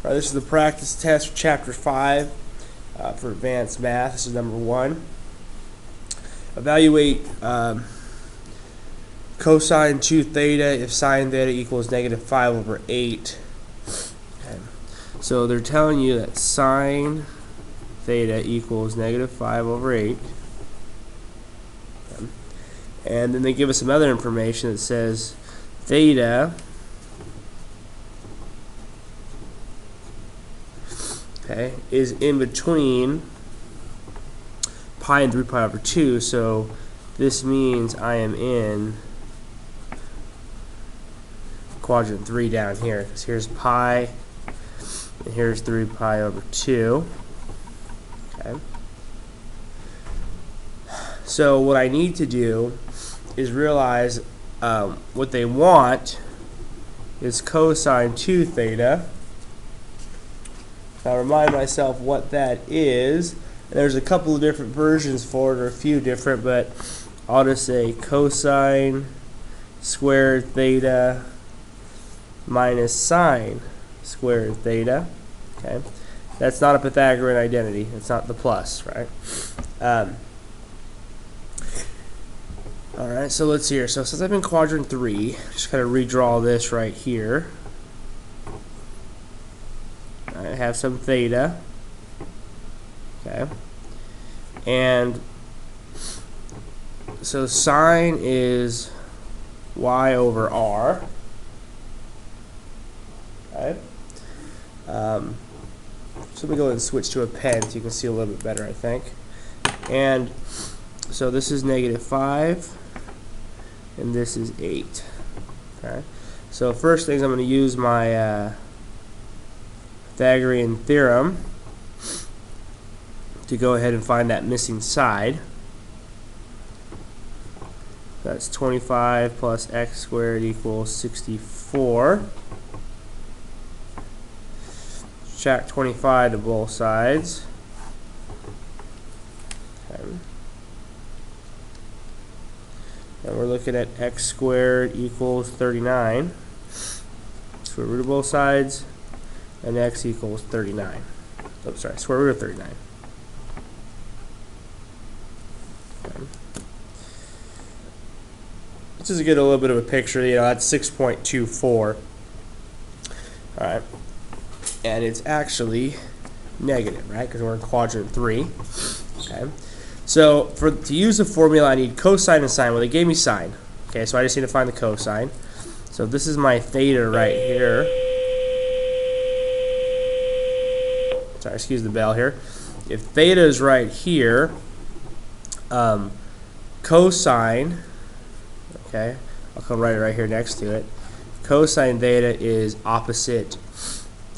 Alright, this is the practice test for Chapter 5 for Advanced Math. This is number 1. Evaluate cosine 2 theta if sine theta equals -5/8. Okay. So they're telling you that sine theta equals -5/8. Okay. And then they give us some other information that says theta is in between pi and 3 pi/2, so this means I am in quadrant 3 down here, because here's pi and here's 3 pi/2. Okay. So what I need to do is realize what they want is cosine 2 theta. Now remind myself what that is. And there's a couple of different versions for it, or a few different, but I'll just say cosine squared theta minus sine squared theta. Okay, that's not a Pythagorean identity. It's not the plus, right? All right, so let's see here. So since I'm in quadrant 3, just kind of redraw this right here. I have some theta, okay, and so sine is y/r, okay. So let me go ahead and switch to a pen so you can see a little bit better, I think. And so this is -5, and this is 8, okay. So first things, I'm going to use my Pythagorean theorem to go ahead and find that missing side. That's 25 plus x squared equals 64. Subtract 25 to both sides. Okay. And we're looking at x squared equals 39. Square root of both sides. And x equals 39. Oh, sorry, square root of 39. Okay. Just to get a little bit of a picture, that's 6.24. Alright. And it's actually negative, right? Because we're in quadrant 3. Okay. So to use the formula, I need cosine and sine. Well, they gave me sine. Okay, so I just need to find the cosine. So this is my theta right here. Sorry, excuse the bell here. If theta is right here, cosine, okay, I'll come right here next to it. Cosine theta is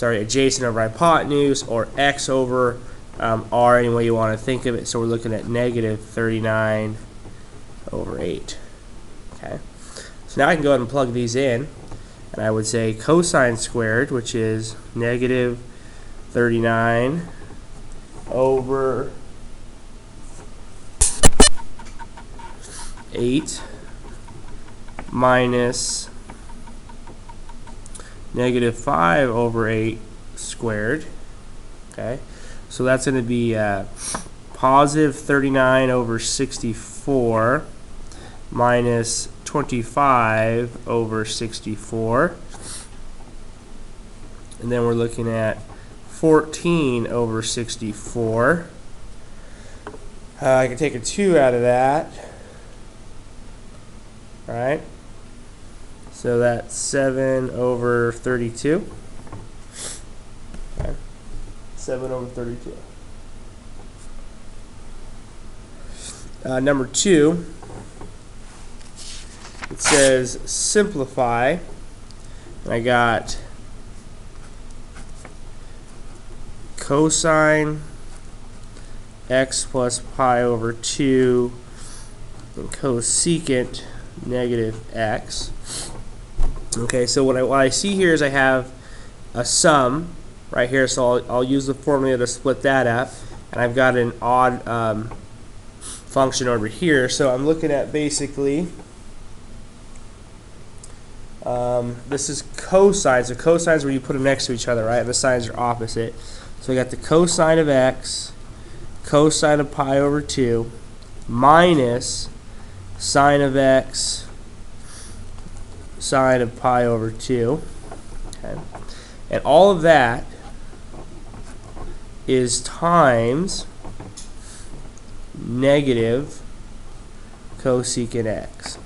adjacent over hypotenuse, or x over r, any way you want to think of it. So we're looking at -39/8. Okay. So now I can go ahead and plug these in, and I would say cosine squared, which is -39/8 minus -5/8 squared. Okay, so that's going to be positive 39/64 minus 25/64, and then we're looking at 14/64. I can take a 2 out of that. Alright. So that's 7/32. Okay. 7/32. Number 2, it says simplify, and I got cosine x plus pi/2 and cosecant -x. Okay, so what I see here is I have a sum right here, so I'll use the formula to split that up, and I've got an odd function over here. So I'm looking at basically This is cosine. So cosines where you put them next to each other, right? And the signs are opposite. So I got the cosine of x, cosine of pi over 2, minus sine of x, sine of pi over 2. Okay. And all of that is times negative cosecant x.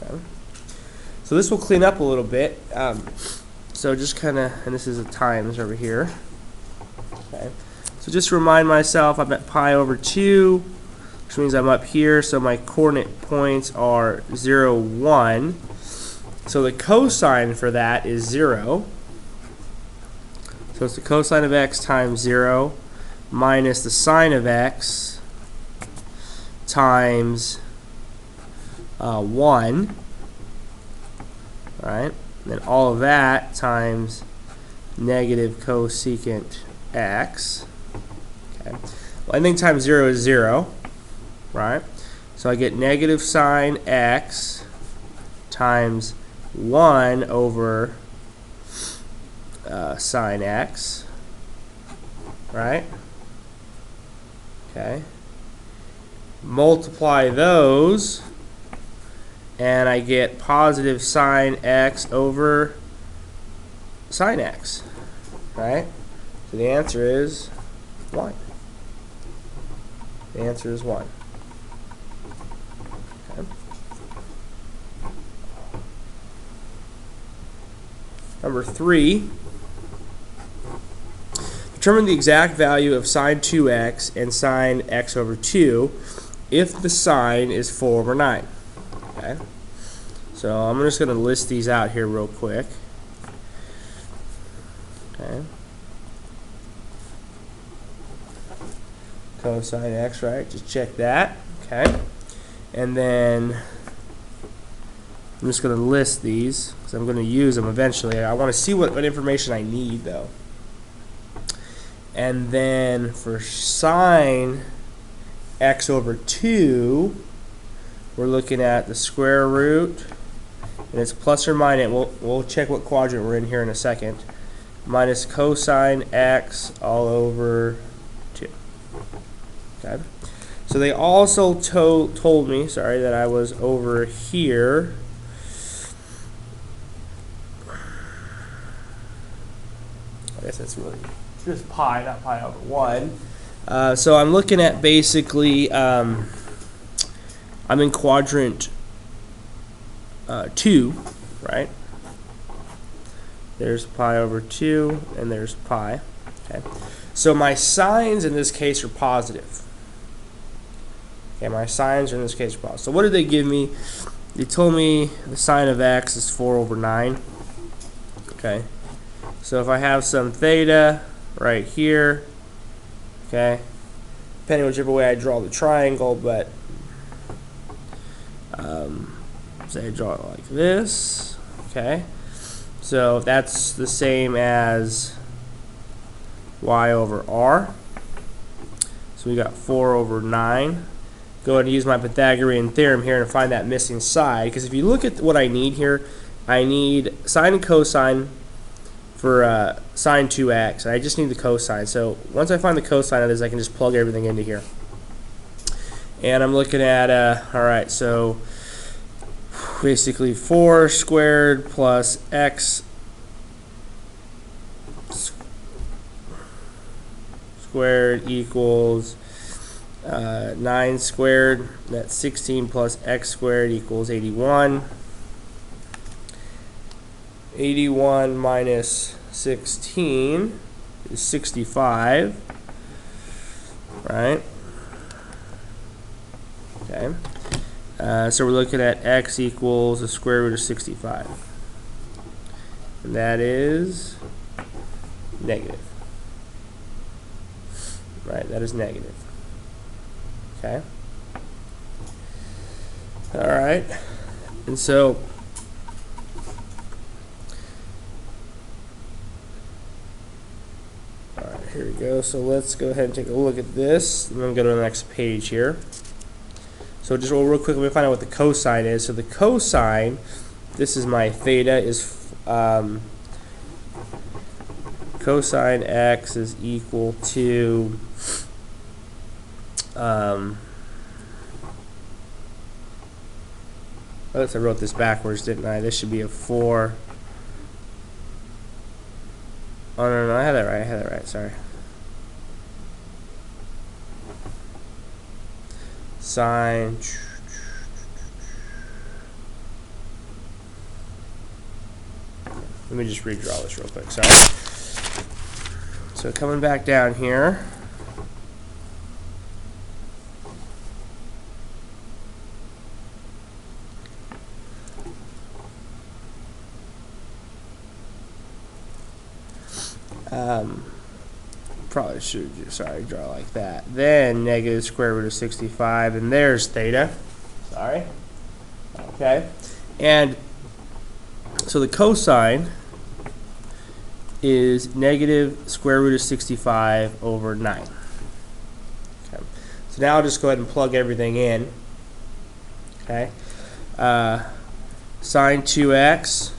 Okay. So this will clean up a little bit. So just kind of, and this is a times over here. Okay. So just remind myself I'm at pi over 2, which means I'm up here, so my coordinate points are 0, 1. So the cosine for that is 0. So it's the cosine of x times 0 minus the sine of x times 1. Right? And then all of that times negative cosecant x. Okay. Well, anything times 0 is 0. Right? So I get negative sine x times 1 over sine x. Right? Okay. Multiply those, and I get positive sine x over sine x. Right? So the answer is 1. The answer is 1. Okay. Number 3. Determine the exact value of sine 2x and sine x over 2 if the sine is 4 over 9. Okay. So I'm just going to list these out here real quick. Okay. Cosine x, right? Just check that. Okay. And then I'm just going to list these because I'm going to use them eventually. I want to see what information I need, though. And then for sine x over 2, we're looking at the square root, and it's plus or minus. We'll check what quadrant we're in here in a second. Minus cosine x all over 2. Okay. So they also told me, sorry, that I was over here. I guess that's really just pi, not pi over 1. So I'm looking at basically, I'm in quadrant 2, right? There's pi over 2, and there's pi. Okay. So my signs in this case are positive. Okay, my signs are in this case are positive. So what did they give me? They told me the sine of x is 4 over 9. Okay. So if I have some theta right here, okay, depending on whichever way I draw the triangle, but say I draw it like this, okay, so that's the same as y over r, so we got 4 over 9. Go ahead and use my Pythagorean theorem here and find that missing side, because if you look at what I need here, I need sine and cosine for sine 2x. I just need the cosine. So once I find the cosine of this, I can just plug everything into here. And I'm looking at, alright, so basically 4 squared plus x squared equals 9 squared. That's 16 plus x squared equals 81. 81 minus 16 is 65, right? Okay. So we're looking at x equals the square root of 65. And that is negative. Right, that is negative. Okay. Alright. And so here we go. So let's go ahead and take a look at this. I'm going to go to the next page here. So just real quick, let me find out what the cosine is. So the cosine, this is my theta, is cosine x is equal to I wrote this backwards, didn't I? This should be a 4. Oh, no, I had that right, sorry. Sine. Let me just redraw this real quick, sorry. So coming back down here. Probably should draw like that. Then negative square root of 65, and there's theta. Sorry. Okay. And so the cosine is negative square root of 65 over 9. Okay. So now I'll just go ahead and plug everything in. Okay. Sine 2x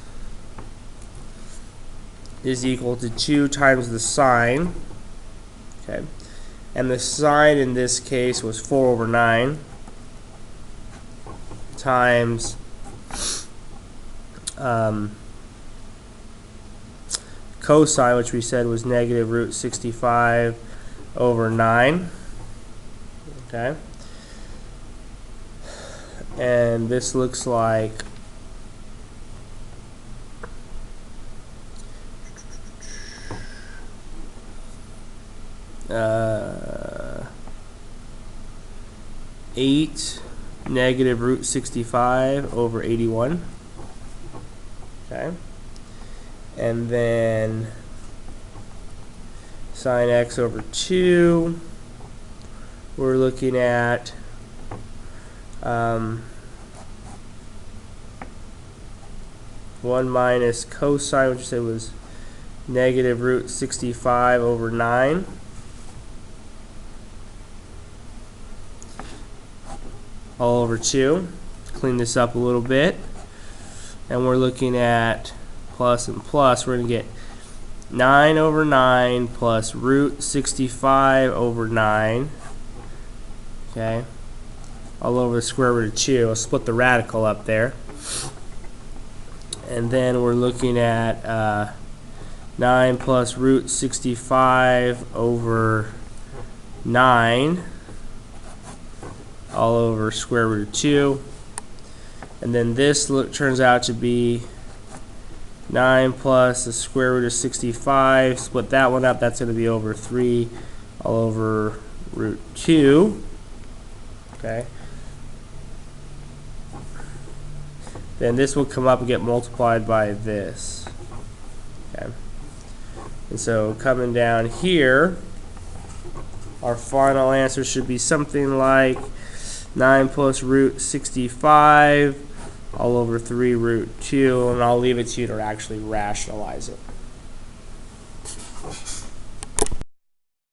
is equal to 2 times the sine. Okay. And the sine in this case was 4 over 9 times cosine, which we said was negative root 65 over 9. Okay. And this looks like 8 negative root 65 over 81. Okay. And then sine x over 2, we're looking at 1 minus cosine, which I said was negative root 65 over 9. All over 2. Clean this up a little bit. And we're looking at plus and plus. We're going to get 9 over 9 plus root 65 over 9. Okay. All over the square root of 2. I'll split the radical up there. And then we're looking at 9 plus root 65 over 9. All over square root of 2. And then this turns out to be 9 plus the square root of 65. Split that one up. That's going to be over 3 all over root 2. Okay. Then this will come up and get multiplied by this. Okay. And so coming down here, our final answer should be something like 9 plus root 65 all over 3 root 2, and I'll leave it to you to actually rationalize it.